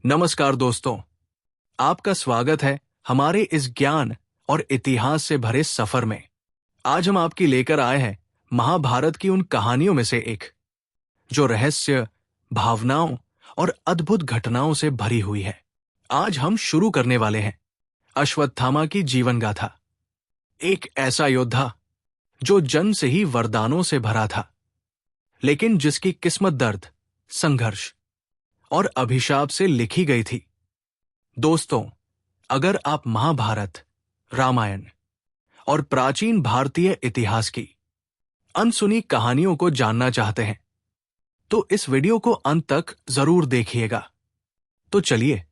नमस्कार दोस्तों, आपका स्वागत है हमारे इस ज्ञान और इतिहास से भरे सफर में। आज हम आपकी लेकर आए हैं महाभारत की उन कहानियों में से एक, जो रहस्य, भावनाओं और अद्भुत घटनाओं से भरी हुई है। आज हम शुरू करने वाले हैं अश्वत्थामा की जीवन गाथा। एक ऐसा योद्धा जो जन्म से ही वरदानों से भरा था, लेकिन जिसकी किस्मत दर्द, संघर्ष और अभिशाप से लिखी गई थी। दोस्तों, अगर आप महाभारत, रामायण और प्राचीन भारतीय इतिहास की अनसुनी कहानियों को जानना चाहते हैं, तो इस वीडियो को अंत तक जरूर देखिएगा। तो चलिए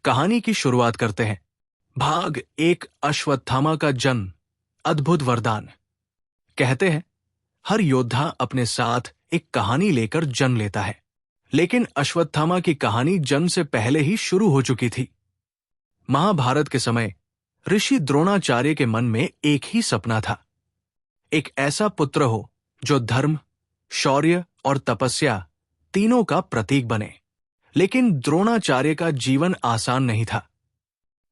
कहानी की शुरुआत करते हैं। भाग एक, अश्वत्थामा का जन्म, अद्भुत वरदान। कहते हैं, हर योद्धा अपने साथ एक कहानी लेकर जन्म लेता है, लेकिन अश्वत्थामा की कहानी जन्म से पहले ही शुरू हो चुकी थी। महाभारत के समय ऋषि द्रोणाचार्य के मन में एक ही सपना था, एक ऐसा पुत्र हो जो धर्म, शौर्य और तपस्या तीनों का प्रतीक बने। लेकिन द्रोणाचार्य का जीवन आसान नहीं था।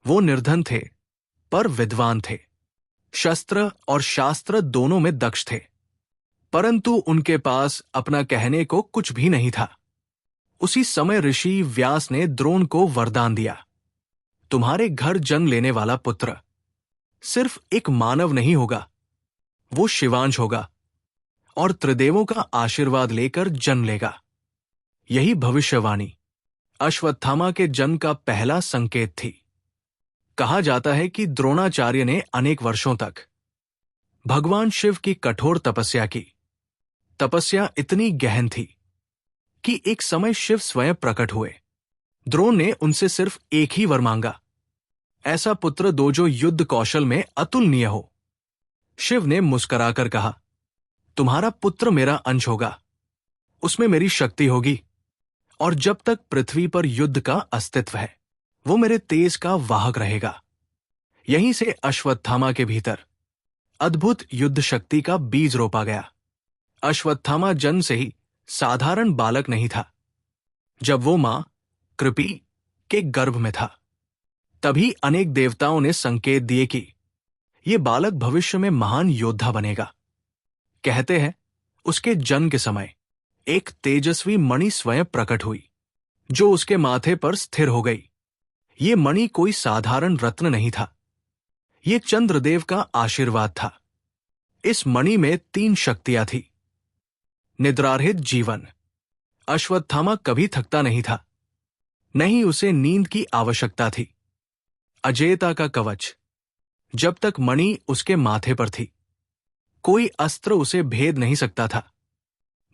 वो निर्धन थे, पर विद्वान थे। शस्त्र और शास्त्र दोनों में दक्ष थे, परंतु उनके पास अपना कहने को कुछ भी नहीं था। उसी समय ऋषि व्यास ने द्रोण को वरदान दिया, तुम्हारे घर जन्म लेने वाला पुत्र सिर्फ एक मानव नहीं होगा, वो शिवांश होगा और त्रिदेवों का आशीर्वाद लेकर जन्म लेगा। यही भविष्यवाणी अश्वत्थामा के जन्म का पहला संकेत थी। कहा जाता है कि द्रोणाचार्य ने अनेक वर्षों तक भगवान शिव की कठोर तपस्या की। तपस्या इतनी गहन थी कि एक समय शिव स्वयं प्रकट हुए। द्रोण ने उनसे सिर्फ एक ही वर मांगा, ऐसा पुत्र दो जो युद्ध कौशल में अतुलनीय हो। शिव ने मुस्कुराकर कहा, तुम्हारा पुत्र मेरा अंश होगा, उसमें मेरी शक्ति होगी, और जब तक पृथ्वी पर युद्ध का अस्तित्व है, वो मेरे तेज का वाहक रहेगा। यहीं से अश्वत्थामा के भीतर अद्भुत युद्ध शक्ति का बीज रोपा गया। अश्वत्थामा जन्म से ही साधारण बालक नहीं था। जब वो मां कृपि के गर्भ में था, तभी अनेक देवताओं ने संकेत दिए कि ये बालक भविष्य में महान योद्धा बनेगा। कहते हैं, उसके जन्म के समय एक तेजस्वी मणि स्वयं प्रकट हुई, जो उसके माथे पर स्थिर हो गई। ये मणि कोई साधारण रत्न नहीं था, ये चंद्रदेव का आशीर्वाद था। इस मणि में 3 शक्तियां थी। निद्रारहित जीवन, अश्वत्थामा कभी थकता नहीं था, नहीं उसे नींद की आवश्यकता थी। अजेयता का कवच, जब तक मणि उसके माथे पर थी, कोई अस्त्र उसे भेद नहीं सकता था।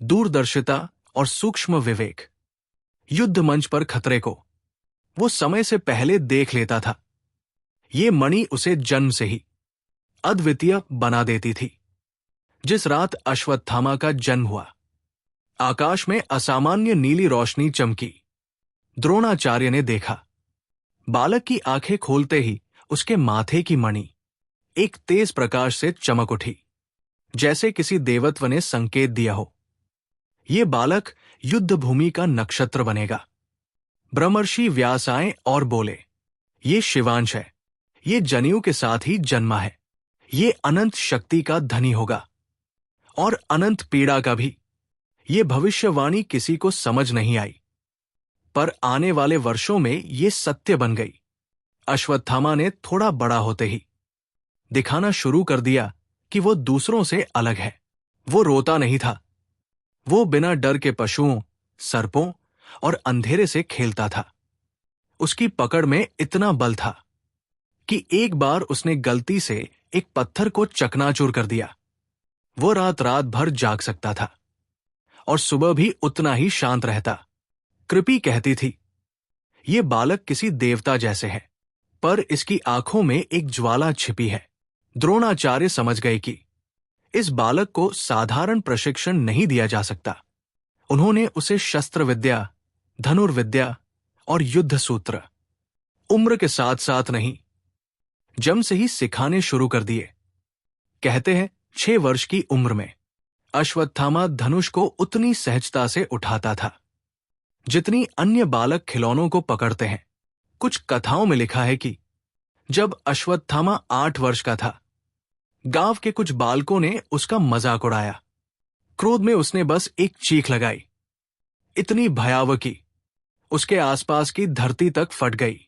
दूरदर्शिता और सूक्ष्म विवेक, युद्ध मंच पर खतरे को वो समय से पहले देख लेता था। ये मणि उसे जन्म से ही अद्वितीय बना देती थी। जिस रात अश्वत्थामा का जन्म हुआ, आकाश में असामान्य नीली रोशनी चमकी। द्रोणाचार्य ने देखा, बालक की आंखें खोलते ही उसके माथे की मणि एक तेज प्रकाश से चमक उठी, जैसे किसी देवत्व ने संकेत दिया हो। ये बालक युद्ध भूमि का नक्षत्र बनेगा। ब्रह्मर्षि व्यास आए और बोले, ये शिवांश है, ये जनेऊ के साथ ही जन्मा है, ये अनंत शक्ति का धनी होगा और अनंत पीड़ा का भी। ये भविष्यवाणी किसी को समझ नहीं आई, पर आने वाले वर्षों में ये सत्य बन गई। अश्वत्थामा ने थोड़ा बड़ा होते ही दिखाना शुरू कर दिया कि वो दूसरों से अलग है। वो रोता नहीं था, वो बिना डर के पशुओं, सर्पों और अंधेरे से खेलता था। उसकी पकड़ में इतना बल था कि एक बार उसने गलती से एक पत्थर को चकनाचूर कर दिया। वो रात रात भर जाग सकता था और सुबह भी उतना ही शांत रहता। कृपि कहती थी, ये बालक किसी देवता जैसे है, पर इसकी आंखों में एक ज्वाला छिपी है। द्रोणाचार्य समझ गए कि इस बालक को साधारण प्रशिक्षण नहीं दिया जा सकता। उन्होंने उसे शस्त्र विद्या, धनुर्विद्या और युद्ध सूत्र उम्र के साथ साथ नहीं, जन्म से ही सिखाने शुरू कर दिए। कहते हैं, 6 वर्ष की उम्र में अश्वत्थामा धनुष को उतनी सहजता से उठाता था जितनी अन्य बालक खिलौनों को पकड़ते हैं। कुछ कथाओं में लिखा है कि जब अश्वत्थामा 8 वर्ष का था, गांव के कुछ बालकों ने उसका मजाक उड़ाया। क्रोध में उसने बस एक चीख लगाई, इतनी भयावह कि उसके आसपास की धरती तक फट गई।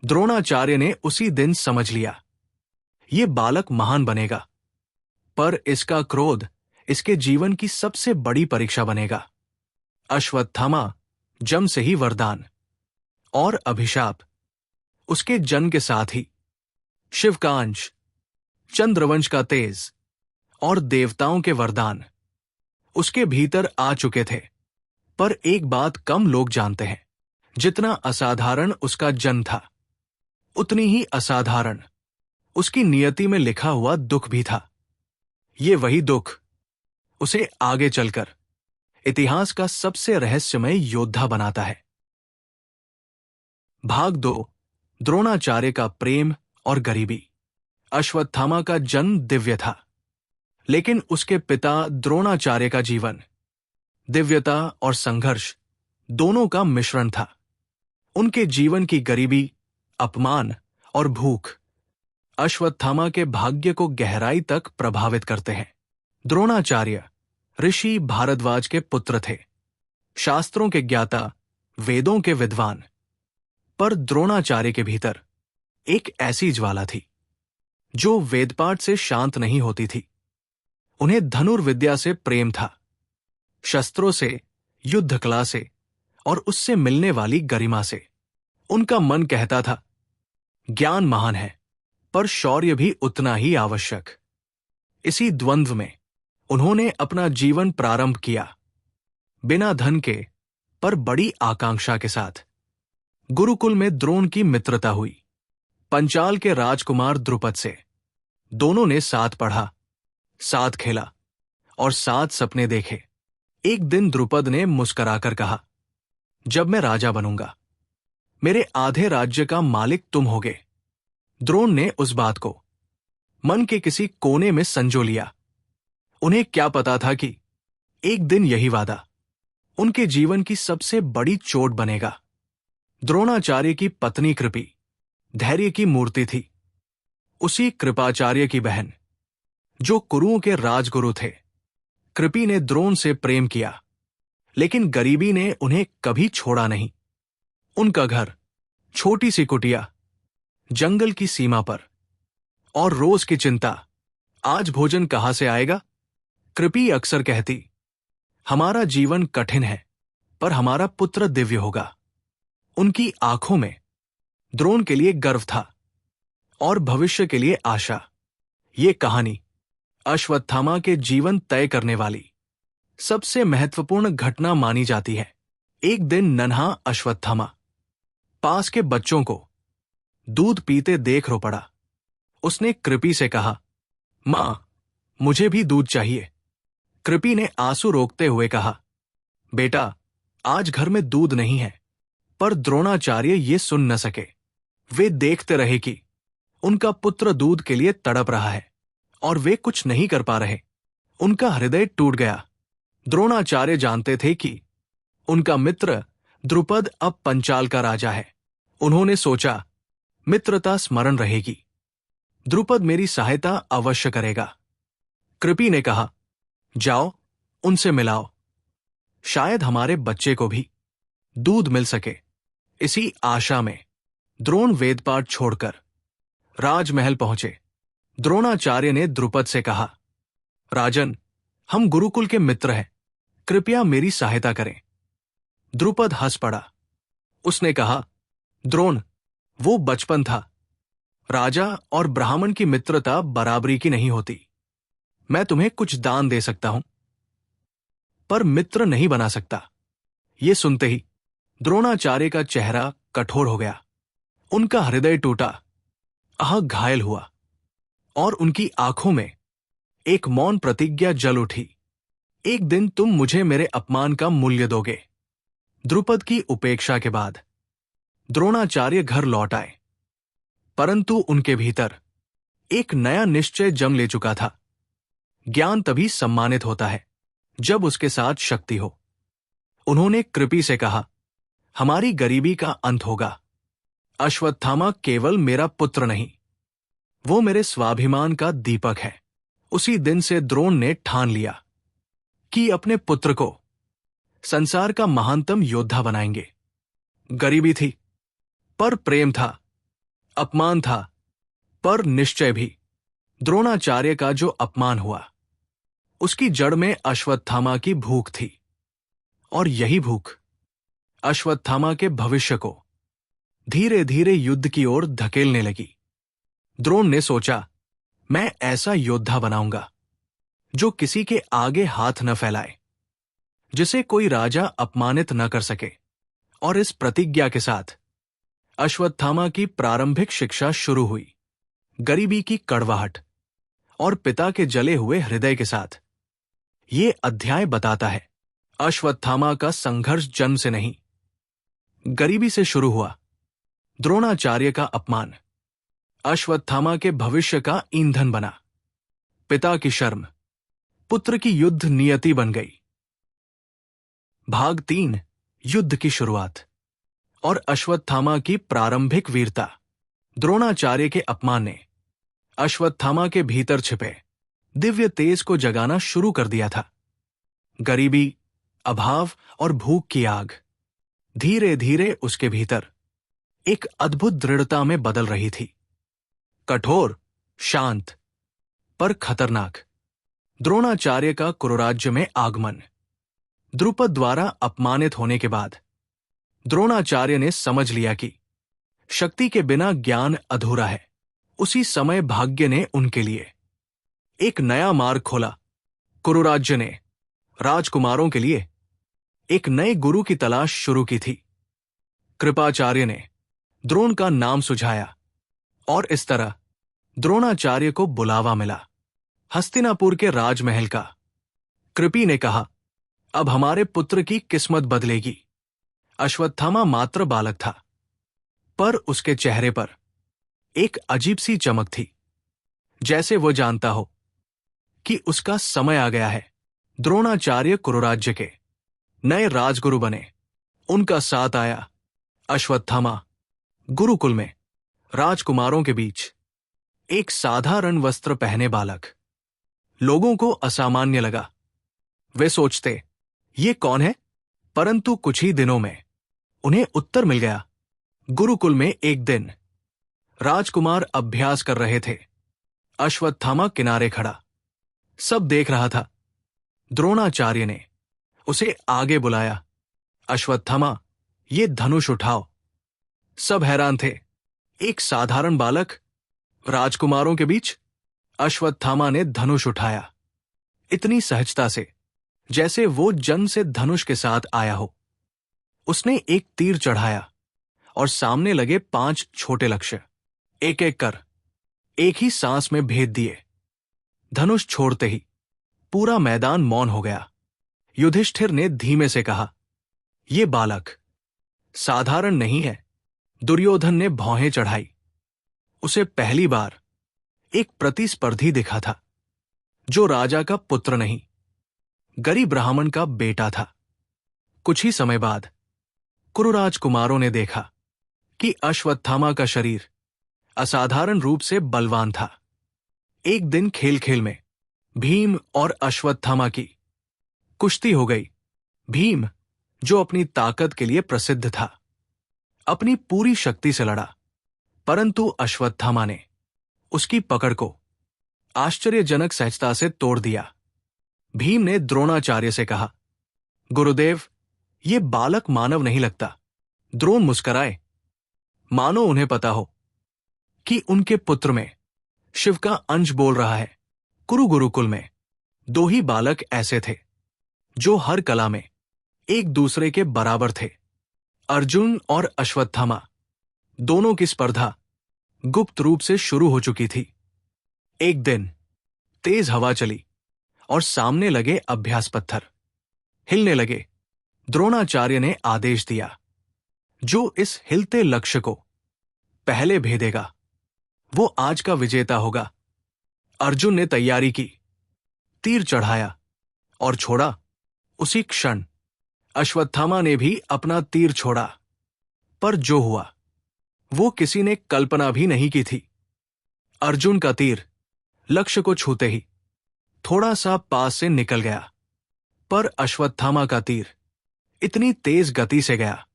द्रोणाचार्य ने उसी दिन समझ लिया, ये बालक महान बनेगा, पर इसका क्रोध इसके जीवन की सबसे बड़ी परीक्षा बनेगा। अश्वत्थामा जम से ही वरदान और अभिशाप। उसके जन्म के साथ ही शिव का अंश, चंद्रवंश का तेज और देवताओं के वरदान उसके भीतर आ चुके थे। पर एक बात कम लोग जानते हैं, जितना असाधारण उसका जन्म था, उतनी ही असाधारण उसकी नियति में लिखा हुआ दुख भी था। ये वही दुख उसे आगे चलकर इतिहास का सबसे रहस्यमय योद्धा बनाता है। भाग 2, द्रोणाचार्य का प्रेम और गरीबी। अश्वत्थामा का जन्म दिव्य था, लेकिन उसके पिता द्रोणाचार्य का जीवन दिव्यता और संघर्ष दोनों का मिश्रण था। उनके जीवन की गरीबी, अपमान और भूख अश्वत्थामा के भाग्य को गहराई तक प्रभावित करते हैं। द्रोणाचार्य ऋषि भारद्वाज के पुत्र थे, शास्त्रों के ज्ञाता, वेदों के विद्वान। पर द्रोणाचार्य के भीतर एक ऐसी ज्वाला थी जो वेदपाठ से शांत नहीं होती थी। उन्हें धनुर्विद्या से प्रेम था, शस्त्रों से, युद्ध कला से और उससे मिलने वाली गरिमा से। उनका मन कहता था, ज्ञान महान है, पर शौर्य भी उतना ही आवश्यक। इसी द्वंद्व में उन्होंने अपना जीवन प्रारंभ किया, बिना धन के, पर बड़ी आकांक्षा के साथ। गुरुकुल में द्रोण की मित्रता हुई, पंचाल के राजकुमार द्रुपद से। दोनों ने साथ पढ़ा, साथ खेला और साथ सपने देखे। एक दिन द्रुपद ने मुस्कुराकर कहा, जब मैं राजा बनूंगा, मेरे आधे राज्य का मालिक तुम होगे। द्रोण ने उस बात को मन के किसी कोने में संजो लिया। उन्हें क्या पता था कि एक दिन यही वादा उनके जीवन की सबसे बड़ी चोट बनेगा। द्रोणाचार्य की पत्नी कृपि धैर्य की मूर्ति थी, उसी कृपाचार्य की बहन जो कुरुओं के राजगुरु थे। कृपि ने द्रोण से प्रेम किया, लेकिन गरीबी ने उन्हें कभी छोड़ा नहीं। उनका घर छोटी सी कुटिया, जंगल की सीमा पर, और रोज की चिंता, आज भोजन कहां से आएगा। कृपि अक्सर कहती, हमारा जीवन कठिन है, पर हमारा पुत्र दिव्य होगा। उनकी आंखों में द्रोण के लिए गर्व था और भविष्य के लिए आशा। ये कहानी अश्वत्थामा के जीवन तय करने वाली सबसे महत्वपूर्ण घटना मानी जाती है। एक दिन नन्हा अश्वत्थामा पास के बच्चों को दूध पीते देख रो पड़ा। उसने कृपि से कहा, मां, मुझे भी दूध चाहिए। कृपि ने आंसू रोकते हुए कहा, बेटा, आज घर में दूध नहीं है। पर द्रोणाचार्य ये सुन न सके। वे देखते रहे कि उनका पुत्र दूध के लिए तड़प रहा है और वे कुछ नहीं कर पा रहे। उनका हृदय टूट गया। द्रोणाचार्य जानते थे कि उनका मित्र द्रुपद अब पंचाल का राजा है। उन्होंने सोचा, मित्रता स्मरण रहेगी, द्रुपद मेरी सहायता अवश्य करेगा। कृपि ने कहा, जाओ, उनसे मिलाओ, शायद हमारे बच्चे को भी दूध मिल सके। इसी आशा में द्रोण वेदपाठ छोड़कर राजमहल पहुंचे। द्रोणाचार्य ने द्रुपद से कहा, राजन, हम गुरुकुल के मित्र हैं, कृपया मेरी सहायता करें। द्रुपद हंस पड़ा। उसने कहा, द्रोण, वो बचपन था। राजा और ब्राह्मण की मित्रता बराबरी की नहीं होती। मैं तुम्हें कुछ दान दे सकता हूं, पर मित्र नहीं बना सकता। ये सुनते ही द्रोणाचार्य का चेहरा कठोर हो गया। उनका हृदय टूटा, आह घायल हुआ और उनकी आंखों में एक मौन प्रतिज्ञा जल उठी। एक दिन तुम मुझे मेरे अपमान का मूल्य दोगे। द्रुपद की उपेक्षा के बाद द्रोणाचार्य घर लौट आए, परंतु उनके भीतर एक नया निश्चय जम ले चुका था। ज्ञान तभी सम्मानित होता है जब उसके साथ शक्ति हो। उन्होंने कृपि से कहा, हमारी गरीबी का अंत होगा। अश्वत्थामा केवल मेरा पुत्र नहीं, वो मेरे स्वाभिमान का दीपक है। उसी दिन से द्रोण ने ठान लिया कि अपने पुत्र को संसार का महानतम योद्धा बनाएंगे। गरीबी थी, पर प्रेम था, अपमान था, पर निश्चय भी। द्रोणाचार्य का जो अपमान हुआ, उसकी जड़ में अश्वत्थामा की भूख थी, और यही भूख अश्वत्थामा के भविष्य को धीरे धीरे युद्ध की ओर धकेलने लगी। द्रोण ने सोचा, मैं ऐसा योद्धा बनाऊंगा जो किसी के आगे हाथ न फैलाए, जिसे कोई राजा अपमानित न कर सके। और इस प्रतिज्ञा के साथ अश्वत्थामा की प्रारंभिक शिक्षा शुरू हुई। गरीबी की कड़वाहट और पिता के जले हुए हृदय के साथ ये अध्याय बताता है, अश्वत्थामा का संघर्ष जन्म से नहीं, गरीबी से शुरू हुआ। द्रोणाचार्य का अपमान अश्वत्थामा के भविष्य का ईंधन बना। पिता की शर्म पुत्र की युद्ध नियति बन गई। भाग 3, युद्ध की शुरुआत और अश्वत्थामा की प्रारंभिक वीरता। द्रोणाचार्य के अपमान ने अश्वत्थामा के भीतर छिपे दिव्य तेज को जगाना शुरू कर दिया था। गरीबी, अभाव और भूख की आग धीरे धीरे उसके भीतर एक अद्भुत दृढ़ता में बदल रही थी। कठोर, शांत, पर खतरनाक द्रोणाचार्य का कुरुराज्य में आगमन। द्रुपद द्वारा अपमानित होने के बाद द्रोणाचार्य ने समझ लिया कि शक्ति के बिना ज्ञान अधूरा है। उसी समय भाग्य ने उनके लिए एक नया मार्ग खोला। कुरुराज्य ने राजकुमारों के लिए एक नए गुरु की तलाश शुरू की थी। कृपाचार्य ने द्रोण का नाम सुझाया और इस तरह द्रोणाचार्य को बुलावा मिला हस्तिनापुर के राजमहल का। कृपी ने कहा, अब हमारे पुत्र की किस्मत बदलेगी। अश्वत्थामा मात्र बालक था, पर उसके चेहरे पर एक अजीब सी चमक थी, जैसे वो जानता हो कि उसका समय आ गया है। द्रोणाचार्य कुरुराज्य के नए राजगुरु बने। उनका साथ आया अश्वत्थामा गुरुकुल में राजकुमारों के बीच एक साधारण वस्त्र पहने बालक। लोगों को असामान्य लगा। वे सोचते, ये कौन है? परंतु कुछ ही दिनों में उन्हें उत्तर मिल गया। गुरुकुल में एक दिन राजकुमार अभ्यास कर रहे थे। अश्वत्थामा किनारे खड़ा, सब देख रहा था। द्रोणाचार्य ने उसे आगे बुलाया। अश्वत्थामा, ये धनुष उठाओ। सब हैरान थे। एक साधारण बालक राजकुमारों के बीच। अश्वत्थामा ने धनुष उठाया, इतनी सहजता से जैसे वो जन्म से धनुष के साथ आया हो। उसने एक तीर चढ़ाया और सामने लगे 5 छोटे लक्ष्य एक एक कर एक ही सांस में भेद दिए। धनुष छोड़ते ही पूरा मैदान मौन हो गया। युधिष्ठिर ने धीमे से कहा, ये बालक साधारण नहीं है। दुर्योधन ने भौहें चढ़ाई। उसे पहली बार एक प्रतिस्पर्धी दिखा था, जो राजा का पुत्र नहीं, गरीब ब्राह्मण का बेटा था। कुछ ही समय बाद कुरुराजकुमारों ने देखा कि अश्वत्थामा का शरीर असाधारण रूप से बलवान था। एक दिन खेल खेल में भीम और अश्वत्थामा की कुश्ती हो गई। भीम, जो अपनी ताकत के लिए प्रसिद्ध था, अपनी पूरी शक्ति से लड़ा, परंतु अश्वत्थामा ने उसकी पकड़ को आश्चर्यजनक सहजता से तोड़ दिया। भीम ने द्रोणाचार्य से कहा, गुरुदेव, ये बालक मानव नहीं लगता। द्रोण मुस्कराए, मानो उन्हें पता हो कि उनके पुत्र में शिव का अंश बोल रहा है। कुरु गुरुकुल में 2 ही बालक ऐसे थे जो हर कला में एक दूसरे के बराबर थे। अर्जुन और अश्वत्थामा दोनों की स्पर्धा गुप्त रूप से शुरू हो चुकी थी। एक दिन तेज हवा चली और सामने लगे अभ्यास पत्थर हिलने लगे। द्रोणाचार्य ने आदेश दिया, जो इस हिलते लक्ष्य को पहले भेदेगा वो आज का विजेता होगा। अर्जुन ने तैयारी की, तीर चढ़ाया और छोड़ा। उसी क्षण अश्वत्थामा ने भी अपना तीर छोड़ा। पर जो हुआ वो किसी ने कल्पना भी नहीं की थी। अर्जुन का तीर लक्ष्य को छूते ही थोड़ा सा पास से निकल गया, पर अश्वत्थामा का तीर इतनी तेज गति से गया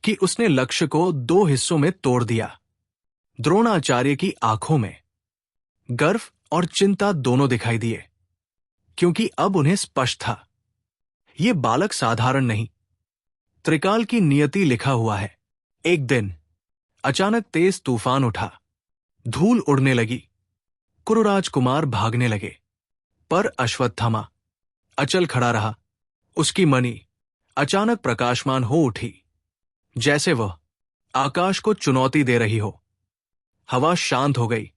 कि उसने लक्ष्य को 2 हिस्सों में तोड़ दिया। द्रोणाचार्य की आंखों में गर्व और चिंता दोनों दिखाई दिए, क्योंकि अब उन्हें स्पष्ट था, ये बालक साधारण नहीं, त्रिकाल की नियति लिखा हुआ है। एक दिन अचानक तेज तूफान उठा, धूल उड़ने लगी, कुरुराज कुमार भागने लगे, पर अश्वत्थामा अचल खड़ा रहा। उसकी मणि अचानक प्रकाशमान हो उठी, जैसे वह आकाश को चुनौती दे रही हो। हवा शांत हो गई,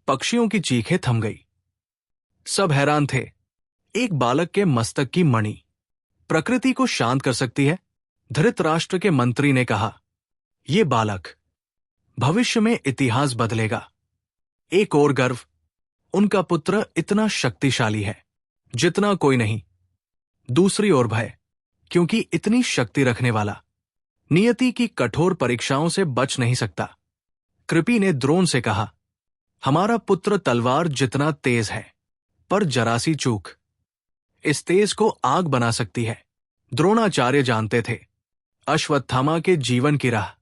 पक्षियों की चीखें थम गई। सब हैरान थे। एक बालक के मस्तक की मणि प्रकृति को शांत कर सकती है? धृतराष्ट्र के मंत्री ने कहा, यह बालक भविष्य में इतिहास बदलेगा। एक और गर्व, उनका पुत्र इतना शक्तिशाली है जितना कोई नहीं। दूसरी ओर भय, क्योंकि इतनी शक्ति रखने वाला नियति की कठोर परीक्षाओं से बच नहीं सकता। कृपि ने द्रोण से कहा, हमारा पुत्र तलवार जितना तेज है, पर जरा सी चूक इस तेज को आग बना सकती है। द्रोणाचार्य जानते थे, अश्वत्थामा के जीवन की राह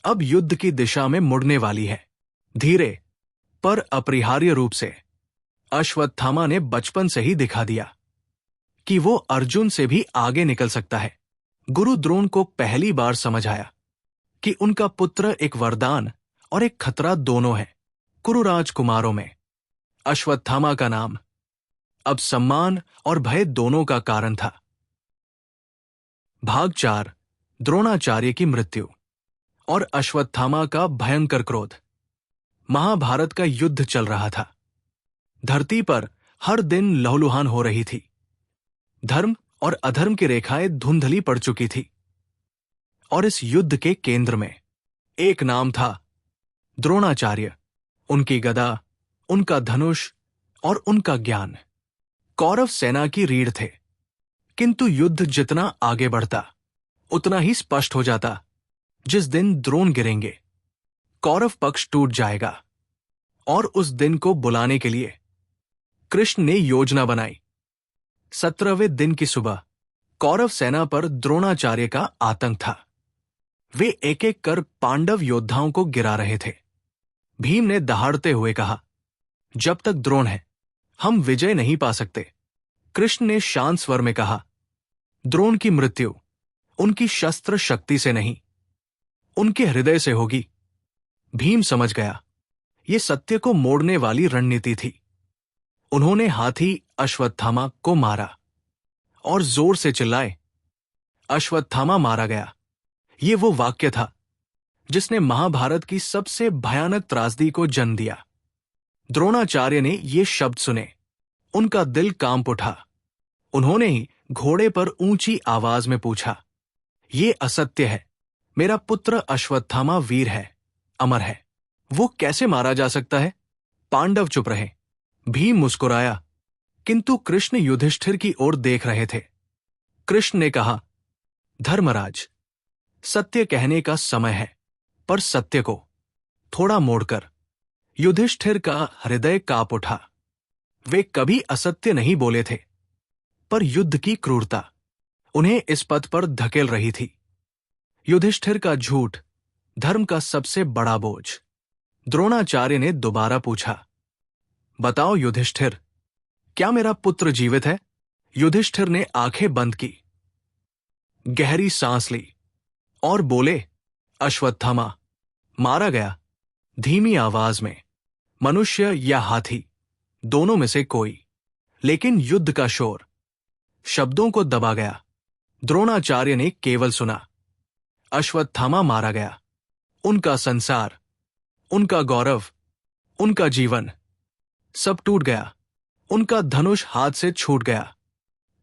अब युद्ध की दिशा में मुड़ने वाली है। धीरे पर अपरिहार्य रूप से अश्वत्थामा ने बचपन से ही दिखा दिया कि वो अर्जुन से भी आगे निकल सकता है। गुरु द्रोण को पहली बार समझ आया कि उनका पुत्र एक वरदान और एक खतरा दोनों है। कुरुराज कुमारों में अश्वत्थामा का नाम अब सम्मान और भय दोनों का कारण था। भाग 4, द्रोणाचार्य की मृत्यु और अश्वत्थामा का भयंकर क्रोध। महाभारत का युद्ध चल रहा था। धरती पर हर दिन लहूलुहान हो रही थी। धर्म और अधर्म की रेखाएं धुंधली पड़ चुकी थी, और इस युद्ध के केंद्र में एक नाम था, द्रोणाचार्य। उनकी गदा, उनका धनुष और उनका ज्ञान कौरव सेना की रीढ़ थे। किंतु युद्ध जितना आगे बढ़ता उतना ही स्पष्ट हो जाता, जिस दिन द्रोण गिरेंगे कौरव पक्ष टूट जाएगा। और उस दिन को बुलाने के लिए कृष्ण ने योजना बनाई। 17वें दिन की सुबह कौरव सेना पर द्रोणाचार्य का आतंक था। वे एक एक कर पांडव योद्धाओं को गिरा रहे थे। भीम ने दहाड़ते हुए कहा, जब तक द्रोण है हम विजय नहीं पा सकते। कृष्ण ने शांत स्वर में कहा, द्रोण की मृत्यु उनकी शस्त्र शक्ति से नहीं, उनके हृदय से होगी। भीम समझ गया, ये सत्य को मोड़ने वाली रणनीति थी। उन्होंने हाथी अश्वत्थामा को मारा और जोर से चिल्लाए, अश्वत्थामा मारा गया। ये वो वाक्य था जिसने महाभारत की सबसे भयानक त्रासदी को जन्म दिया। द्रोणाचार्य ने ये शब्द सुने, उनका दिल कांप उठा। उन्होंने ही घोड़े पर ऊंची आवाज में पूछा, ये असत्य है। मेरा पुत्र अश्वत्थामा वीर है, अमर है, वो कैसे मारा जा सकता है? पांडव चुप रहे। भीम मुस्कुराया, किंतु कृष्ण युधिष्ठिर की ओर देख रहे थे। कृष्ण ने कहा, धर्मराज, सत्य कहने का समय है, पर सत्य को थोड़ा मोड़कर। युधिष्ठिर का हृदय कांप उठा। वे कभी असत्य नहीं बोले थे, पर युद्ध की क्रूरता उन्हें इस पथ पर धकेल रही थी। युधिष्ठिर का झूठ धर्म का सबसे बड़ा बोझ। द्रोणाचार्य ने दोबारा पूछा, बताओ युधिष्ठिर, क्या मेरा पुत्र जीवित है? युधिष्ठिर ने आंखें बंद की, गहरी सांस ली और बोले, अश्वत्थामा मारा गया। धीमी आवाज में, मनुष्य या हाथी, दोनों में से कोई। लेकिन युद्ध का शोर शब्दों को दबा गया। द्रोणाचार्य ने केवल सुना, अश्वत्थामा मारा गया। उनका संसार, उनका गौरव, उनका जीवन सब टूट गया। उनका धनुष हाथ से छूट गया।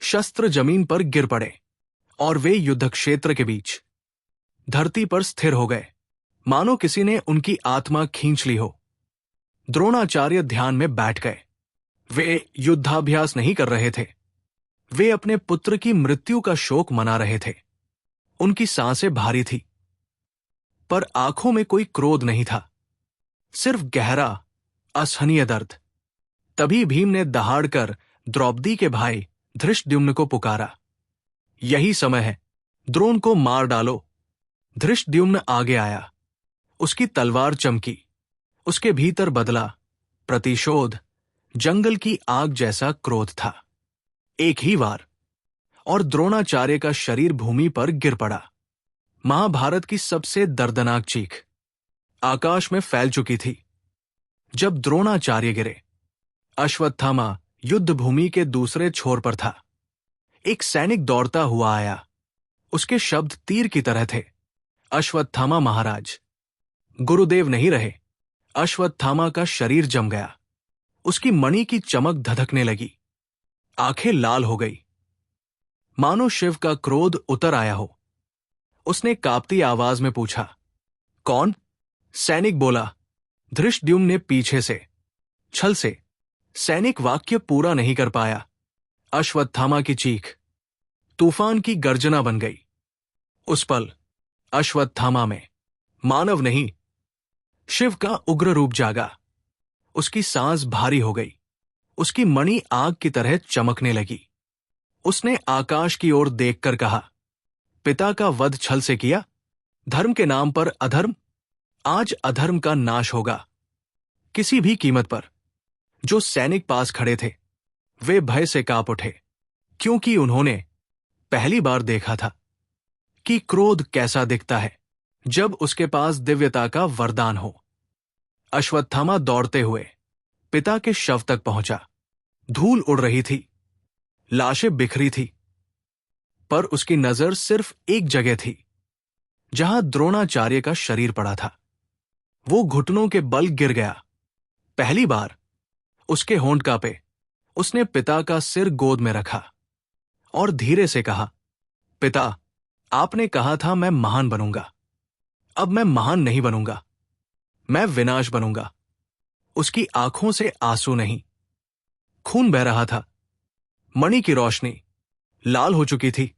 शस्त्र जमीन पर गिर पड़े और वे युद्ध क्षेत्र के बीच धरती पर स्थिर हो गए, मानो किसी ने उनकी आत्मा खींच ली हो। द्रोणाचार्य ध्यान में बैठ गए। वे युद्धाभ्यास नहीं कर रहे थे, वे अपने पुत्र की मृत्यु का शोक मना रहे थे। उनकी सांसें भारी थी। पर आंखों में कोई क्रोध नहीं था, सिर्फ गहरा असहनीय दर्द। तभी भीम ने दहाड़कर द्रौपदी के भाई धृष्टद्युम्न को पुकारा, यही समय है, द्रोण को मार डालो। धृष्टद्युम्न आगे आया, उसकी तलवार चमकी, उसके भीतर बदला प्रतिशोध, जंगल की आग जैसा क्रोध था। एक ही वार और द्रोणाचार्य का शरीर भूमि पर गिर पड़ा। महाभारत की सबसे दर्दनाक चीख आकाश में फैल चुकी थी। जब द्रोणाचार्य गिरे, अश्वत्थामा युद्ध भूमि के दूसरे छोर पर था। एक सैनिक दौड़ता हुआ आया, उसके शब्द तीर की तरह थे, अश्वत्थामा महाराज। गुरुदेव नहीं रहे। अश्वत्थामा का शरीर जम गया, उसकी मणि की चमक धधकने लगी, आंखें लाल हो गई, मानो शिव का क्रोध उतर आया हो। उसने कांपती आवाज में पूछा, कौन? सैनिक बोला, धृष्टद्युम्न ने पीछे से, छल से। सैनिक वाक्य पूरा नहीं कर पाया। अश्वत्थामा की चीख तूफान की गर्जना बन गई। उस पल अश्वत्थामा में मानव नहीं, शिव का उग्र रूप जागा। उसकी सांस भारी हो गई, उसकी मणि आग की तरह चमकने लगी। उसने आकाश की ओर देखकर कहा, पिता का वध छल से किया, धर्म के नाम पर अधर्म, आज अधर्म का नाश होगा, किसी भी कीमत पर। जो सैनिक पास खड़े थे वे भय से कांप उठे, क्योंकि उन्होंने पहली बार देखा था कि क्रोध कैसा दिखता है जब उसके पास दिव्यता का वरदान हो। अश्वत्थामा दौड़ते हुए पिता के शव तक पहुंचा। धूल उड़ रही थी, लाशें बिखरी थी, पर उसकी नजर सिर्फ एक जगह थी, जहां द्रोणाचार्य का शरीर पड़ा था। वो घुटनों के बल गिर गया। पहली बार उसके होंठ कांपे। उसने पिता का सिर गोद में रखा और धीरे से कहा, पिता, आपने कहा था मैं महान बनूंगा। अब मैं महान नहीं बनूंगा, मैं विनाश बनूंगा। उसकी आंखों से आंसू नहीं, खून बह रहा था। मणि की रोशनी लाल हो चुकी थी।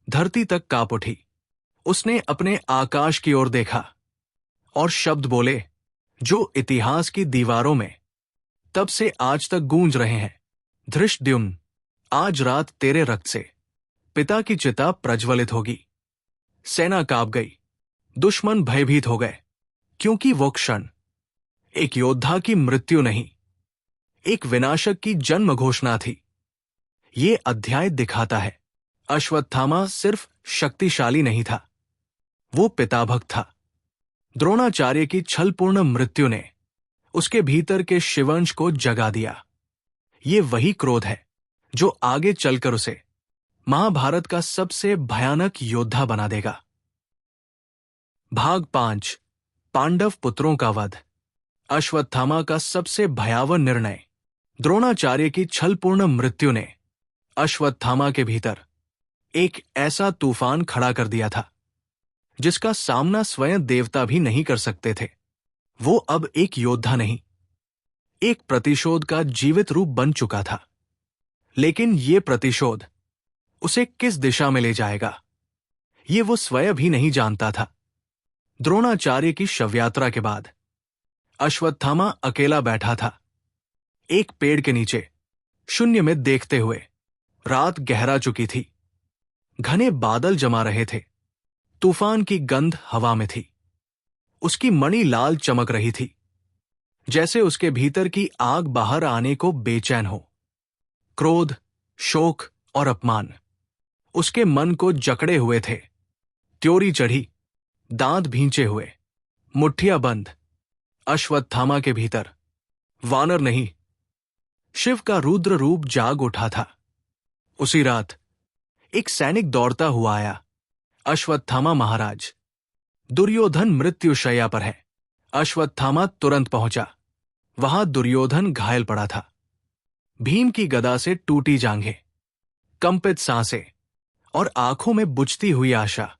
धरती तक कांप उठी। उसने अपने आकाश की ओर देखा और शब्द बोले जो इतिहास की दीवारों में तब से आज तक गूंज रहे हैं, धृष्टद्युम्न, आज रात तेरे रक्त से पिता की चिता प्रज्वलित होगी। सेना कांप गई, दुश्मन भयभीत हो गए, क्योंकि वो क्षण एक योद्धा की मृत्यु नहीं, एक विनाशक की जन्म घोषणा थी। ये अध्याय दिखाता है अश्वत्थामा सिर्फ शक्तिशाली नहीं था, वो पिताभक्त था। द्रोणाचार्य की छलपूर्ण मृत्यु ने उसके भीतर के शिवंश को जगा दिया। ये वही क्रोध है जो आगे चलकर उसे महाभारत का सबसे भयानक योद्धा बना देगा। भाग 5, पांडव पुत्रों का वध। अश्वत्थामा का सबसे भयावह निर्णय। द्रोणाचार्य की छलपूर्ण मृत्यु ने अश्वत्थामा के भीतर एक ऐसा तूफान खड़ा कर दिया था जिसका सामना स्वयं देवता भी नहीं कर सकते थे। वो अब एक योद्धा नहीं, एक प्रतिशोध का जीवित रूप बन चुका था। लेकिन ये प्रतिशोध उसे किस दिशा में ले जाएगा, ये वो स्वयं भी नहीं जानता था। द्रोणाचार्य की शवयात्रा के बाद अश्वत्थामा अकेला बैठा था, एक पेड़ के नीचे, शून्य में देखते हुए। रात गहरा चुकी थी, घने बादल जमा रहे थे, तूफान की गंध हवा में थी। उसकी मणि लाल चमक रही थी, जैसे उसके भीतर की आग बाहर आने को बेचैन हो। क्रोध, शोक और अपमान उसके मन को जकड़े हुए थे। त्योरी चढ़ी, दांत भींचे हुए, मुट्ठियां बंद। अश्वत्थामा के भीतर वानर नहीं, शिव का रुद्र रूप जाग उठा था। उसी रात एक सैनिक दौड़ता हुआ आया, अश्वत्थामा महाराज, दुर्योधन मृत्युशैया पर है। अश्वत्थामा तुरंत पहुंचा। वहां दुर्योधन घायल पड़ा था। भीम की गदा से टूटी जांघें, कंपित सांसें और आंखों में बुझती हुई आशा।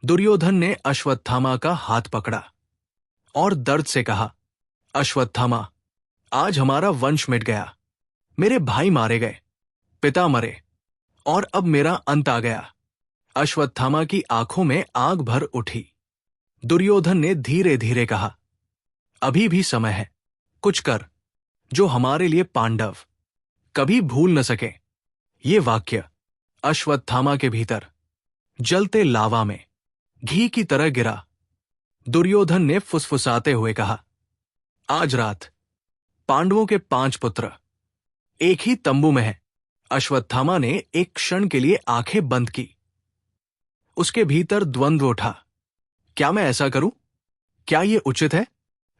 दुर्योधन ने अश्वत्थामा का हाथ पकड़ा और दर्द से कहा, अश्वत्थामा, आज हमारा वंश मिट गया। मेरे भाई मारे गए, पिता मरे, और अब मेरा अंत आ गया। अश्वत्थामा की आंखों में आग भर उठी। दुर्योधन ने धीरे धीरे कहा, अभी भी समय है, कुछ कर जो हमारे लिए पांडव कभी भूल न सके। ये वाक्य अश्वत्थामा के भीतर जलते लावा में घी की तरह गिरा। दुर्योधन ने फुसफुसाते हुए कहा, आज रात पांडवों के 5 पुत्र एक ही तंबू में हैं। अश्वत्थामा ने एक क्षण के लिए आंखें बंद की। उसके भीतर द्वंद्व उठा, क्या मैं ऐसा करूं? क्या यह उचित है?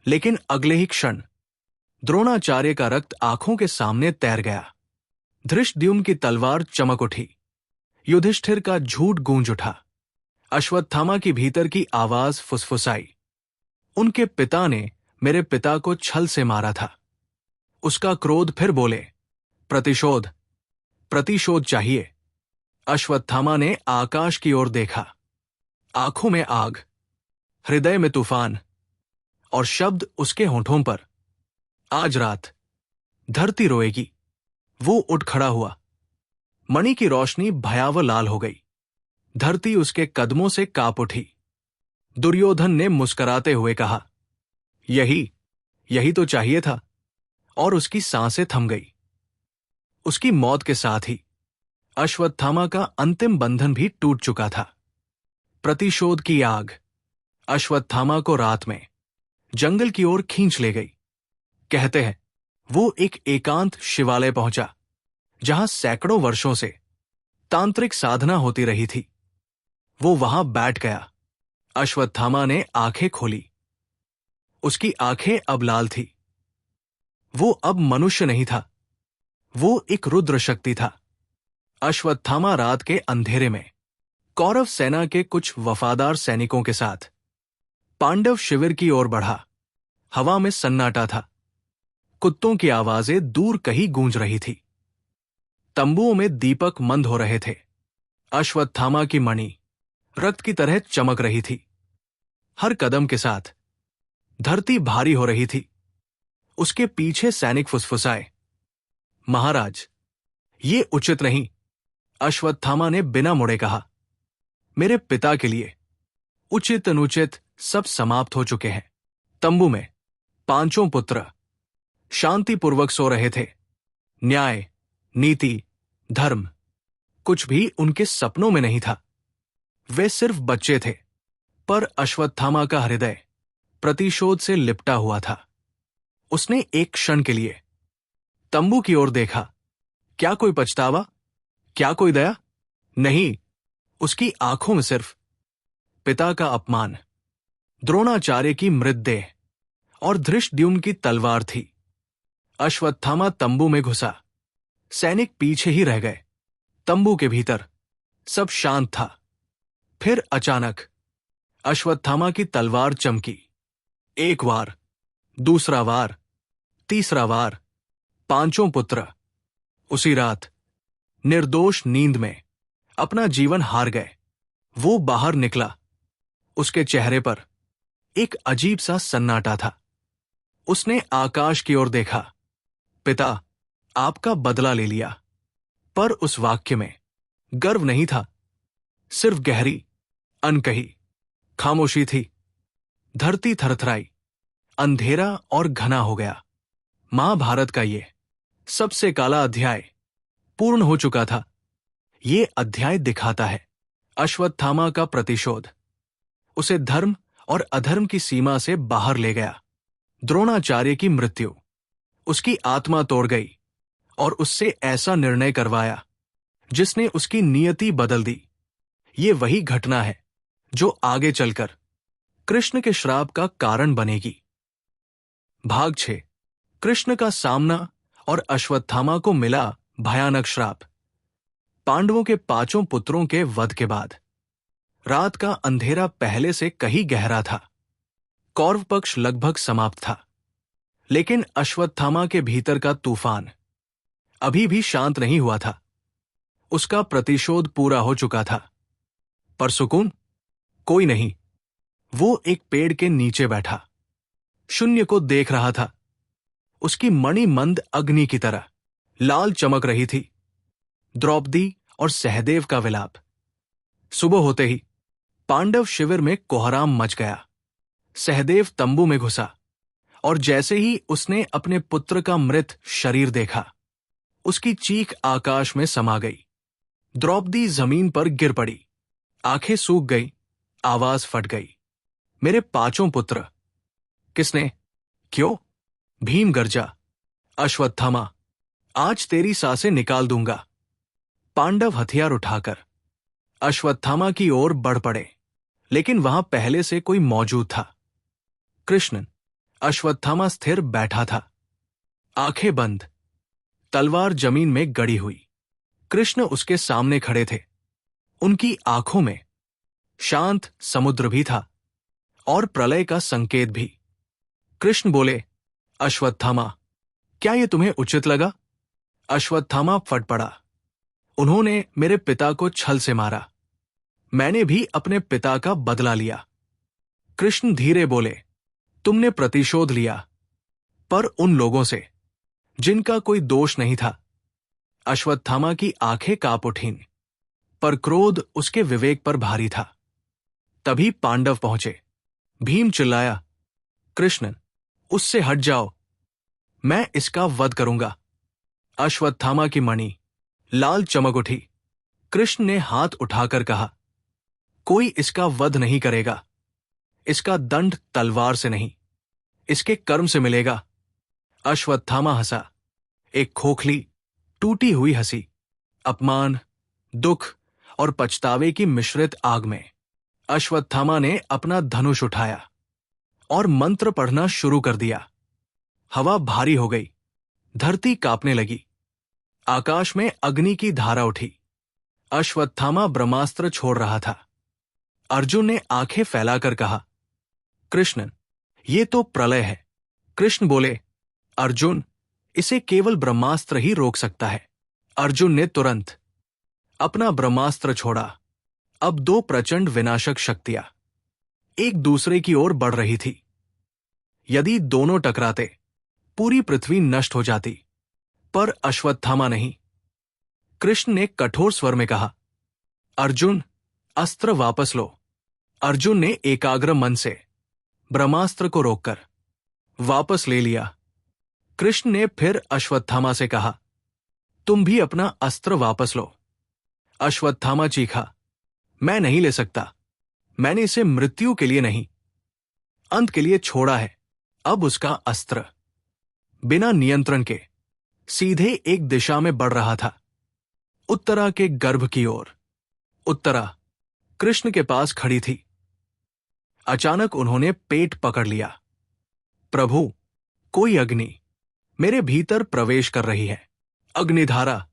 लेकिन अगले ही क्षण द्रोणाचार्य का रक्त आंखों के सामने तैर गया। धृष्टद्युम्न की तलवार चमक उठी। युधिष्ठिर का झूठ गूंज उठा। अश्वत्थामा की भीतर की आवाज फुसफुसाई, उनके पिता ने मेरे पिता को छल से मारा था। उसका क्रोध फिर बोले, प्रतिशोध, प्रतिशोध चाहिए। अश्वत्थामा ने आकाश की ओर देखा। आंखों में आग, हृदय में तूफान और शब्द उसके होठों पर, आज रात धरती रोएगी। वो उठ खड़ा हुआ। मणि की रोशनी भयावह लाल हो गई। धरती उसके कदमों से कांप उठी। दुर्योधन ने मुस्कुराते हुए कहा, यही तो चाहिए था। और उसकी सांसें थम गई। उसकी मौत के साथ ही अश्वत्थामा का अंतिम बंधन भी टूट चुका था। प्रतिशोध की आग अश्वत्थामा को रात में जंगल की ओर खींच ले गई। कहते हैं वो एक एकांत शिवालय पहुंचा, जहां सैकड़ों वर्षों से तांत्रिक साधना होती रही थी। वो वहां बैठ गया। अश्वत्थामा ने आंखें खोली। उसकी आंखें अब लाल थी। वो अब मनुष्य नहीं था, वो एक रुद्र शक्ति था। अश्वत्थामा रात के अंधेरे में कौरव सेना के कुछ वफादार सैनिकों के साथ पांडव शिविर की ओर बढ़ा। हवा में सन्नाटा था। कुत्तों की आवाजें दूर कहीं गूंज रही थी। तंबुओं में दीपक मंद हो रहे थे। अश्वत्थामा की मणि रक्त की तरह चमक रही थी। हर कदम के साथ धरती भारी हो रही थी। उसके पीछे सैनिक फुसफुसाए, महाराज, ये उचित नहीं। अश्वत्थामा ने बिना मुड़े कहा, मेरे पिता के लिए उचित अनुचित सब समाप्त हो चुके हैं। तंबू में 5 पुत्र शांतिपूर्वक सो रहे थे। न्याय, नीति, धर्म कुछ भी उनके सपनों में नहीं था। वे सिर्फ बच्चे थे, पर अश्वत्थामा का हृदय प्रतिशोध से लिपटा हुआ था। उसने एक क्षण के लिए तंबू की ओर देखा। क्या कोई पछतावा? क्या कोई दया? नहीं, उसकी आंखों में सिर्फ पिता का अपमान, द्रोणाचार्य की मृतदेह और धृष्टद्युम्न की तलवार थी। अश्वत्थामा तंबू में घुसा। सैनिक पीछे ही रह गए। तंबू के भीतर सब शांत था। फिर अचानक अश्वत्थामा की तलवार चमकी। एक वार, दूसरा वार, तीसरा वार। 5 पुत्र उसी रात निर्दोष नींद में अपना जीवन हार गए। वो बाहर निकला। उसके चेहरे पर एक अजीब सा सन्नाटा था। उसने आकाश की ओर देखा। पिता, आपका बदला ले लिया। पर उस वाक्य में गर्व नहीं था, सिर्फ गहरी, अनकही खामोशी थी। धरती थरथराई। अंधेरा और घना हो गया। महाभारत का ये सबसे काला अध्याय पूर्ण हो चुका था। ये अध्याय दिखाता है अश्वत्थामा का प्रतिशोध। उसे धर्म और अधर्म की सीमा से बाहर ले गया। द्रोणाचार्य की मृत्यु उसकी आत्मा तोड़ गई और उससे ऐसा निर्णय करवाया जिसने उसकी नियति बदल दी। ये वही घटना है जो आगे चलकर कृष्ण के श्राप का कारण बनेगी। भाग 6। कृष्ण का सामना और अश्वत्थामा को मिला भयानक श्राप। पांडवों के 5 पुत्रों के वध के बाद रात का अंधेरा पहले से कहीं गहरा था। कौरव पक्ष लगभग समाप्त था, लेकिन अश्वत्थामा के भीतर का तूफान अभी भी शांत नहीं हुआ था। उसका प्रतिशोध पूरा हो चुका था, पर सुकून कोई नहीं। वो एक पेड़ के नीचे बैठा शून्य को देख रहा था। उसकी मणि मंद अग्नि की तरह लाल चमक रही थी। द्रौपदी और सहदेव का विलाप। सुबह होते ही पांडव शिविर में कोहराम मच गया। सहदेव तंबू में घुसा और जैसे ही उसने अपने पुत्र का मृत शरीर देखा, उसकी चीख आकाश में समा गई। द्रौपदी जमीन पर गिर पड़ी, आंखें सूख गई, आवाज फट गई। मेरे पांचों पुत्र। किसने? क्यों? भीम गरजा। अश्वत्थामा, आज तेरी सांसें निकाल दूंगा। पांडव हथियार उठाकर अश्वत्थामा की ओर बढ़ पड़े, लेकिन वहां पहले से कोई मौजूद था। कृष्ण। अश्वत्थामा स्थिर बैठा था, आंखें बंद, तलवार जमीन में गड़ी हुई। कृष्ण उसके सामने खड़े थे। उनकी आंखों में शांत समुद्र भी था और प्रलय का संकेत भी। कृष्ण बोले, अश्वत्थामा, क्या यह तुम्हें उचित लगा? अश्वत्थामा फट पड़ा। उन्होंने मेरे पिता को छल से मारा, मैंने भी अपने पिता का बदला लिया। कृष्ण धीरे बोले, तुमने प्रतिशोध लिया, पर उन लोगों से जिनका कोई दोष नहीं था। अश्वत्थामा की आंखें कांप उठीं, पर क्रोध उसके विवेक पर भारी था। तभी पांडव पहुंचे। भीम चिल्लाया, कृष्ण, उससे हट जाओ, मैं इसका वध करूंगा। अश्वत्थामा की मणि लाल चमक उठी। कृष्ण ने हाथ उठाकर कहा, कोई इसका वध नहीं करेगा। इसका दंड तलवार से नहीं, इसके कर्म से मिलेगा। अश्वत्थामा हंसा, एक खोखली, टूटी हुई हंसी, अपमान, दुख और पछतावे की मिश्रित आग में। अश्वत्थामा ने अपना धनुष उठाया और मंत्र पढ़ना शुरू कर दिया। हवा भारी हो गई, धरती कांपने लगी, आकाश में अग्नि की धारा उठी। अश्वत्थामा ब्रह्मास्त्र छोड़ रहा था। अर्जुन ने आंखें फैलाकर कहा, कृष्ण, ये तो प्रलय है। कृष्ण बोले, अर्जुन, इसे केवल ब्रह्मास्त्र ही रोक सकता है। अर्जुन ने तुरंत अपना ब्रह्मास्त्र छोड़ा। अब दो प्रचंड विनाशक शक्तियां एक दूसरे की ओर बढ़ रही थी। यदि दोनों टकराते, पूरी पृथ्वी नष्ट हो जाती, पर अश्वत्थामा नहीं। कृष्ण ने कठोर स्वर में कहा, अर्जुन, अस्त्र वापस लो। अर्जुन ने एकाग्र मन से ब्रह्मास्त्र को रोककर वापस ले लिया। कृष्ण ने फिर अश्वत्थामा से कहा, तुम भी अपना अस्त्र वापस लो। अश्वत्थामा चीखा, मैं नहीं ले सकता। मैंने इसे मृत्यु के लिए नहीं, अंत के लिए छोड़ा है। अब उसका अस्त्र बिना नियंत्रण के सीधे एक दिशा में बढ़ रहा था, उत्तरा के गर्भ की ओर। उत्तरा कृष्ण के पास खड़ी थी। अचानक उन्होंने पेट पकड़ लिया। प्रभु, कोई अग्नि मेरे भीतर प्रवेश कर रही है। अग्निधारा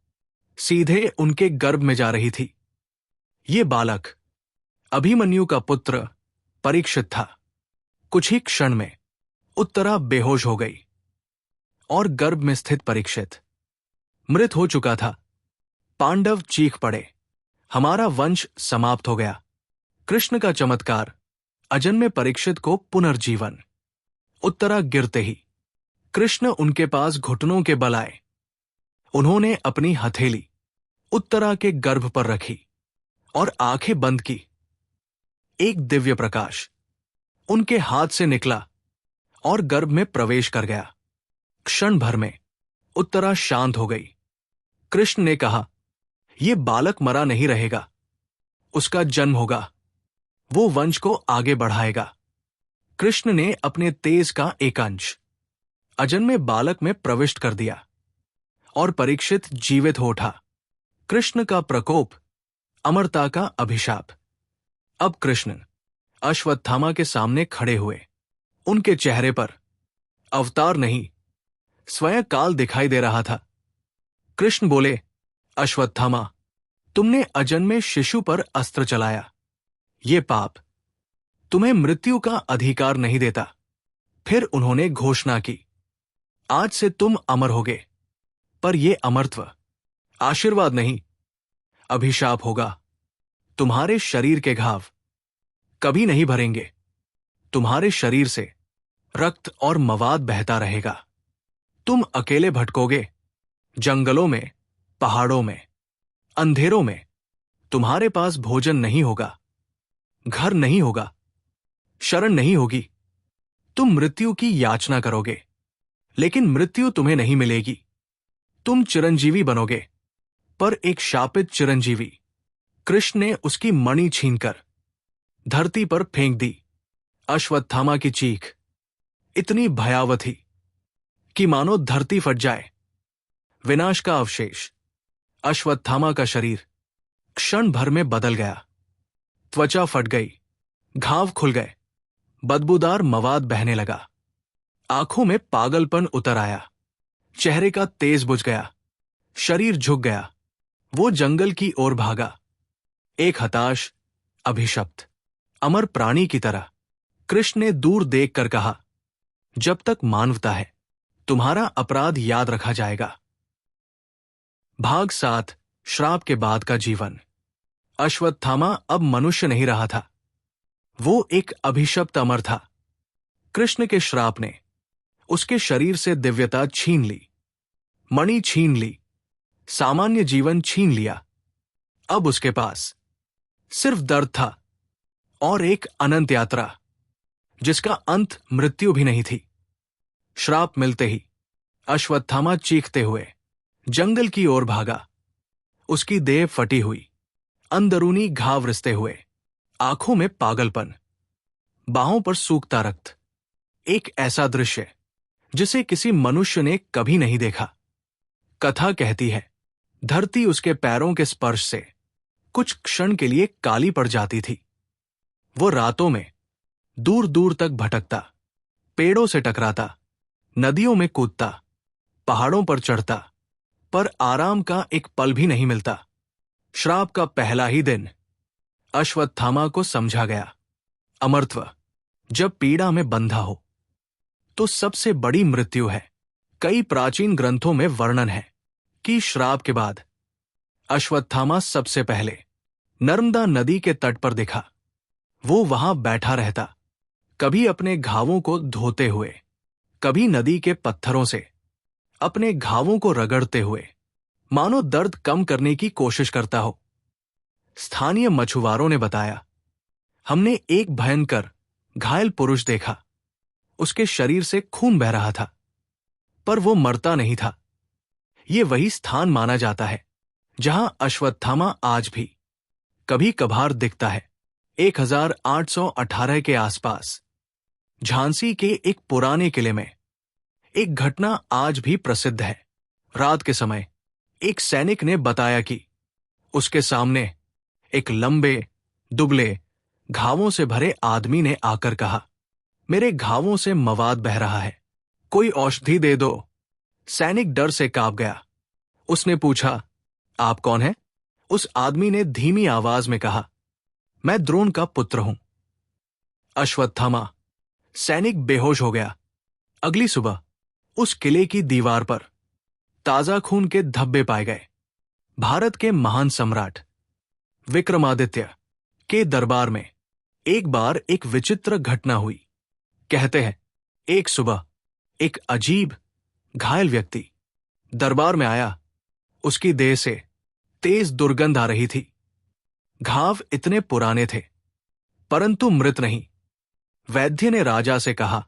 सीधे उनके गर्भ में जा रही थी। ये बालक अभिमन्यु का पुत्र परीक्षित था। कुछ ही क्षण में उत्तरा बेहोश हो गई और गर्भ में स्थित परीक्षित मृत हो चुका था। पांडव चीख पड़े, हमारा वंश समाप्त हो गया। कृष्ण का चमत्कार, अजन्मे परीक्षित को पुनर्जीवन। उत्तरा गिरते ही कृष्ण उनके पास घुटनों के बल आए। उन्होंने अपनी हथेली उत्तरा के गर्भ पर रखी और आंखें बंद की। एक दिव्य प्रकाश उनके हाथ से निकला और गर्भ में प्रवेश कर गया। क्षण भर में उत्तरा शांत हो गई। कृष्ण ने कहा, यह बालक मरा नहीं रहेगा, उसका जन्म होगा, वो वंश को आगे बढ़ाएगा। कृष्ण ने अपने तेज का एक अंश अजन्मे बालक में प्रविष्ट कर दिया और परीक्षित जीवित हो उठा। कृष्ण का प्रकोप, अमरता का अभिशाप। अब कृष्ण अश्वत्थामा के सामने खड़े हुए। उनके चेहरे पर अवतार नहीं, स्वयं काल दिखाई दे रहा था। कृष्ण बोले, अश्वत्थामा, तुमने अजन्मे शिशु पर अस्त्र चलाया। ये पाप तुम्हें मृत्यु का अधिकार नहीं देता। फिर उन्होंने घोषणा की, आज से तुम अमर होगे। पर यह अमरत्व आशीर्वाद नहीं, अभिशाप होगा। तुम्हारे शरीर के घाव कभी नहीं भरेंगे। तुम्हारे शरीर से रक्त और मवाद बहता रहेगा। तुम अकेले भटकोगे, जंगलों में, पहाड़ों में, अंधेरों में। तुम्हारे पास भोजन नहीं होगा, घर नहीं होगा, शरण नहीं होगी। तुम मृत्यु की याचना करोगे, लेकिन मृत्यु तुम्हें नहीं मिलेगी। तुम चिरंजीवी बनोगे, पर एक शापित चिरंजीवी। कृष्ण ने उसकी मणि छीनकर धरती पर फेंक दी। अश्वत्थामा की चीख इतनी भयावह थी कि मानो धरती फट जाए। विनाश का अवशेष। अश्वत्थामा का शरीर क्षण भर में बदल गया। त्वचा फट गई, घाव खुल गए, बदबूदार मवाद बहने लगा। आंखों में पागलपन उतर आया, चेहरे का तेज बुझ गया, शरीर झुक गया। वो जंगल की ओर भागा, एक हताश, अभिशप्त, अमर प्राणी की तरह। कृष्ण ने दूर देखकर कहा, जब तक मानवता है, तुम्हारा अपराध याद रखा जाएगा। भाग 7। श्राप के बाद का जीवन। अश्वत्थामा अब मनुष्य नहीं रहा था। वो एक अभिशप्त अमर था। कृष्ण के श्राप ने उसके शरीर से दिव्यता छीन ली, मणि छीन ली, सामान्य जीवन छीन लिया। अब उसके पास सिर्फ दर्द था और एक अनंत यात्रा जिसका अंत मृत्यु भी नहीं थी। श्राप मिलते ही अश्वत्थामा चीखते हुए जंगल की ओर भागा। उसकी देह फटी हुई, अंदरूनी घाव रिसते हुए, आंखों में पागलपन, बाहों पर सूखता रक्त। एक ऐसा दृश्य जिसे किसी मनुष्य ने कभी नहीं देखा। कथा कहती है, धरती उसके पैरों के स्पर्श से कुछ क्षण के लिए काली पड़ जाती थी। वो रातों में दूर दूर तक भटकता, पेड़ों से टकराता, नदियों में कूदता, पहाड़ों पर चढ़ता, पर आराम का एक पल भी नहीं मिलता। श्राप का पहला ही दिन अश्वत्थामा को समझा गया, अमरत्व जब पीड़ा में बंधा हो तो सबसे बड़ी मृत्यु है। कई प्राचीन ग्रंथों में वर्णन है कि श्राप के बाद अश्वत्थामा सबसे पहले नर्मदा नदी के तट पर दिखा। वो वहां बैठा रहता, कभी अपने घावों को धोते हुए, कभी नदी के पत्थरों से अपने घावों को रगड़ते हुए, मानो दर्द कम करने की कोशिश करता हो। स्थानीय मछुआरों ने बताया, हमने एक भयंकर घायल पुरुष देखा। उसके शरीर से खून बह रहा था, पर वो मरता नहीं था। ये वही स्थान माना जाता है जहां अश्वत्थामा आज भी कभी कभार दिखता है। 1818 के आसपास झांसी के एक पुराने किले में एक घटना आज भी प्रसिद्ध है। रात के समय एक सैनिक ने बताया कि उसके सामने एक लंबे, दुबले, घावों से भरे आदमी ने आकर कहा, मेरे घावों से मवाद बह रहा है, कोई औषधि दे दो। सैनिक डर से कांप गया। उसने पूछा, आप कौन हैं? उस आदमी ने धीमी आवाज में कहा, मैं द्रोण का पुत्र हूं। अश्वत्थामा सैनिक बेहोश हो गया। अगली सुबह उस किले की दीवार पर ताजा खून के धब्बे पाए गए। भारत के महान सम्राट विक्रमादित्य के दरबार में एक बार एक विचित्र घटना हुई। कहते हैं, एक सुबह एक अजीब घायल व्यक्ति दरबार में आया। उसकी देह से तेज दुर्गंध आ रही थी। घाव इतने पुराने थे, परंतु मृत नहीं। वैद्य ने राजा से कहा,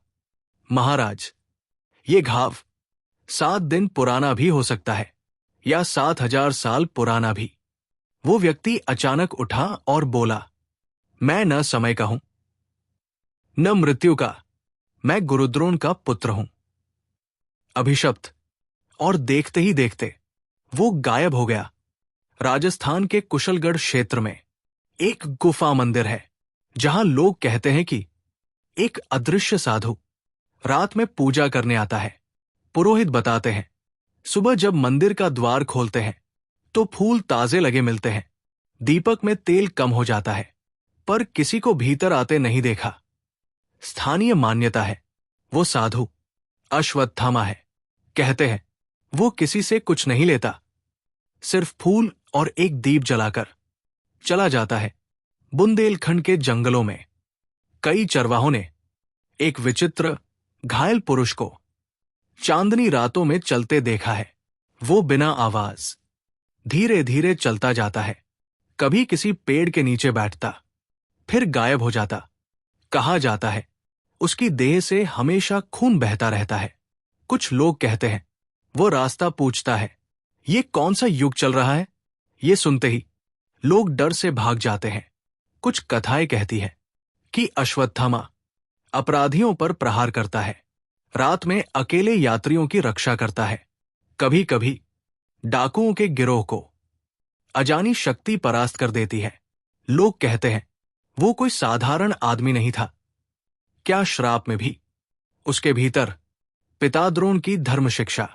महाराज, ये घाव 7 दिन पुराना भी हो सकता है या 7000 साल पुराना भी। वो व्यक्ति अचानक उठा और बोला, मैं न समय का हूं, न मृत्यु का, मैं गुरुद्रोण का पुत्र हूं। अभिशप्त, और देखते ही देखते वो गायब हो गया। राजस्थान के कुशलगढ़ क्षेत्र में एक गुफा मंदिर है जहां लोग कहते हैं कि एक अदृश्य साधु रात में पूजा करने आता है। पुरोहित बताते हैं, सुबह जब मंदिर का द्वार खोलते हैं तो फूल ताजे लगे मिलते हैं, दीपक में तेल कम हो जाता है, पर किसी को भीतर आते नहीं देखा। स्थानीय मान्यता है वो साधु अश्वत्थामा है। कहते हैं वो किसी से कुछ नहीं लेता, सिर्फ फूल और एक दीप जलाकर चला जाता है। बुंदेलखंड के जंगलों में कई चरवाहों ने एक विचित्र घायल पुरुष को चांदनी रातों में चलते देखा है। वो बिना आवाज धीरे धीरे चलता जाता है, कभी किसी पेड़ के नीचे बैठता, फिर गायब हो जाता। कहा जाता है उसकी देह से हमेशा खून बहता रहता है। कुछ लोग कहते हैं, वो रास्ता पूछता है। ये कौन सा युग चल रहा है? ये सुनते ही लोग डर से भाग जाते हैं। कुछ कथाएं कहती है कि अश्वत्थामा अपराधियों पर प्रहार करता है, रात में अकेले यात्रियों की रक्षा करता है, कभी कभी डाकुओं के गिरोह को अजानी शक्ति परास्त कर देती है। लोग कहते हैं वो कोई साधारण आदमी नहीं था। क्या श्राप में भी उसके भीतर पिता द्रोण की धर्म शिक्षा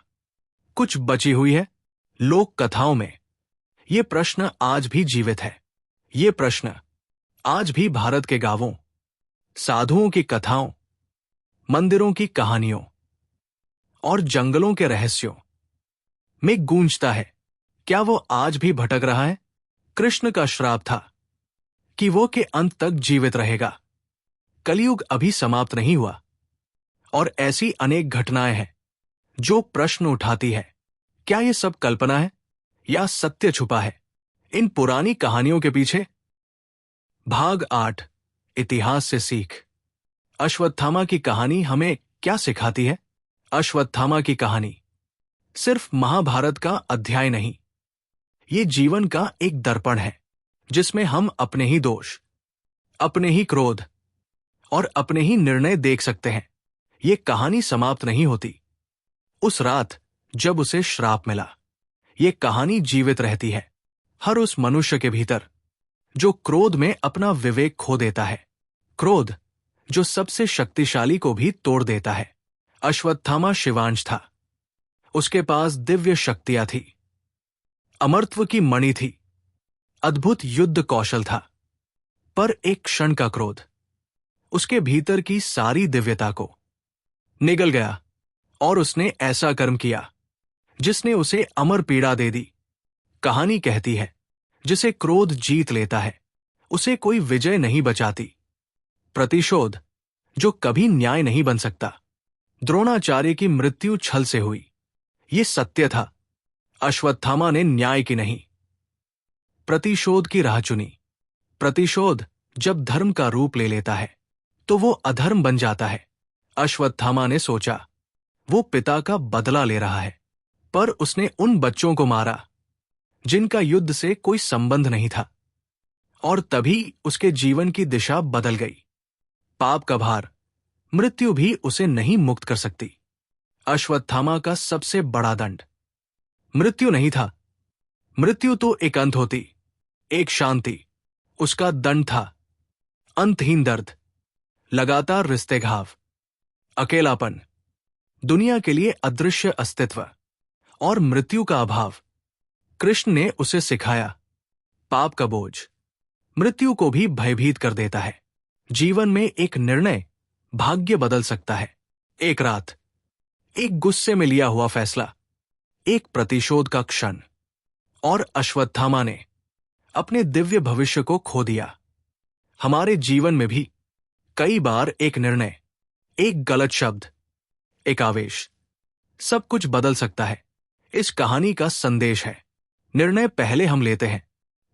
कुछ बची हुई है? लोक कथाओं में ये प्रश्न आज भी जीवित है। ये प्रश्न आज भी भारत के गांवों, साधुओं की कथाओं, मंदिरों की कहानियों और जंगलों के रहस्यों में गूंजता है। क्या वो आज भी भटक रहा है? कृष्ण का श्राप था कि वो के अंत तक जीवित रहेगा। कलयुग अभी समाप्त नहीं हुआ और ऐसी अनेक घटनाएं हैं जो प्रश्न उठाती है, क्या ये सब कल्पना है या सत्य छुपा है इन पुरानी कहानियों के पीछे? भाग 8, इतिहास से सीख। अश्वत्थामा की कहानी हमें क्या सिखाती है? अश्वत्थामा की कहानी सिर्फ महाभारत का अध्याय नहीं, ये जीवन का एक दर्पण है जिसमें हम अपने ही दोष, अपने ही क्रोध और अपने ही निर्णय देख सकते हैं। ये कहानी समाप्त नहीं होती उस रात जब उसे श्राप मिला। ये कहानी जीवित रहती है हर उस मनुष्य के भीतर जो क्रोध में अपना विवेक खो देता है, क्रोध जो सबसे शक्तिशाली को भी तोड़ देता है। अश्वत्थामा शिवांश था। उसके पास दिव्य शक्तियां थी, अमरत्व की मणि थी, अद्भुत युद्ध कौशल था, पर एक क्षण का क्रोध उसके भीतर की सारी दिव्यता को निगल गया और उसने ऐसा कर्म किया जिसने उसे अमर पीड़ा दे दी। कहानी कहती है जिसे क्रोध जीत लेता है उसे कोई विजय नहीं बचाती। प्रतिशोध जो कभी न्याय नहीं बन सकता। द्रोणाचार्य की मृत्यु छल से हुई, ये सत्य था। अश्वत्थामा ने न्याय की नहीं, प्रतिशोध की राह चुनी। प्रतिशोध जब धर्म का रूप ले लेता है तो वो अधर्म बन जाता है। अश्वत्थामा ने सोचा वो पिता का बदला ले रहा है, पर उसने उन बच्चों को मारा जिनका युद्ध से कोई संबंध नहीं था, और तभी उसके जीवन की दिशा बदल गई। पाप का भार मृत्यु भी उसे नहीं मुक्त कर सकती। अश्वत्थामा का सबसे बड़ा दंड मृत्यु नहीं था। मृत्यु तो एक अंत होती, एक शांति। उसका दंड था अंतहीन दर्द, लगातार रिश्ते घाव, अकेलापन, दुनिया के लिए अदृश्य अस्तित्व और मृत्यु का अभाव। कृष्ण ने उसे सिखाया पाप का बोझ मृत्यु को भी भयभीत कर देता है। जीवन में एक निर्णय भाग्य बदल सकता है। एक रात, एक गुस्से में लिया हुआ फैसला, एक प्रतिशोध का क्षण, और अश्वत्थामा ने अपने दिव्य भविष्य को खो दिया। हमारे जीवन में भी कई बार एक निर्णय, एक गलत शब्द, एक आवेश, सब कुछ बदल सकता है। इस कहानी का संदेश है, निर्णय पहले हम लेते हैं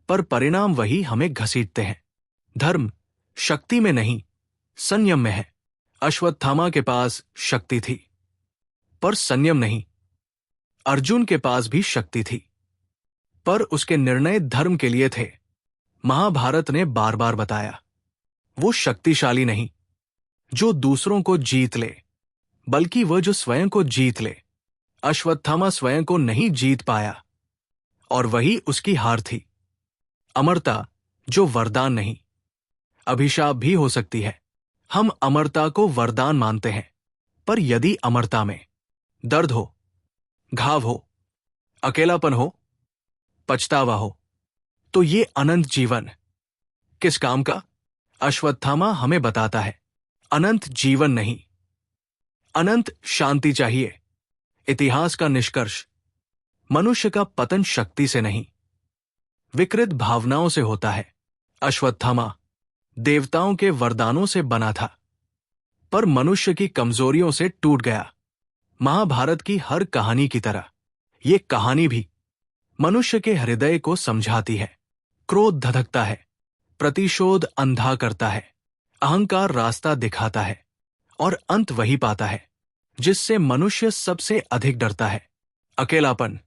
पर परिणाम वही हमें घसीटते हैं। धर्म शक्ति में नहीं, संयम में है। अश्वत्थामा के पास शक्ति थी पर संयम नहीं। अर्जुन के पास भी शक्ति थी पर उसके निर्णय धर्म के लिए थे। महाभारत ने बार बार बताया वो शक्तिशाली नहीं जो दूसरों को जीत ले, बल्कि वह जो स्वयं को जीत ले। अश्वत्थामा स्वयं को नहीं जीत पाया और वही उसकी हार थी। अमरता जो वरदान नहीं, अभिशाप भी हो सकती है। हम अमरता को वरदान मानते हैं, पर यदि अमरता में दर्द हो, घाव हो, अकेलापन हो, पछतावा हो, तो ये अनंत जीवन किस काम का? अश्वत्थामा हमें बताता है अनंत जीवन नहीं, अनंत शांति चाहिए। इतिहास का निष्कर्ष मनुष्य का पतन शक्ति से नहीं, विकृत भावनाओं से होता है। अश्वत्थामा देवताओं के वरदानों से बना था पर मनुष्य की कमजोरियों से टूट गया। महाभारत की हर कहानी की तरह ये कहानी भी मनुष्य के हृदय को समझाती है। क्रोध धधकता है, प्रतिशोध अंधा करता है, अहंकार रास्ता दिखाता है, और अंत वही पाता है जिससे मनुष्य सबसे अधिक डरता है, अकेलापन।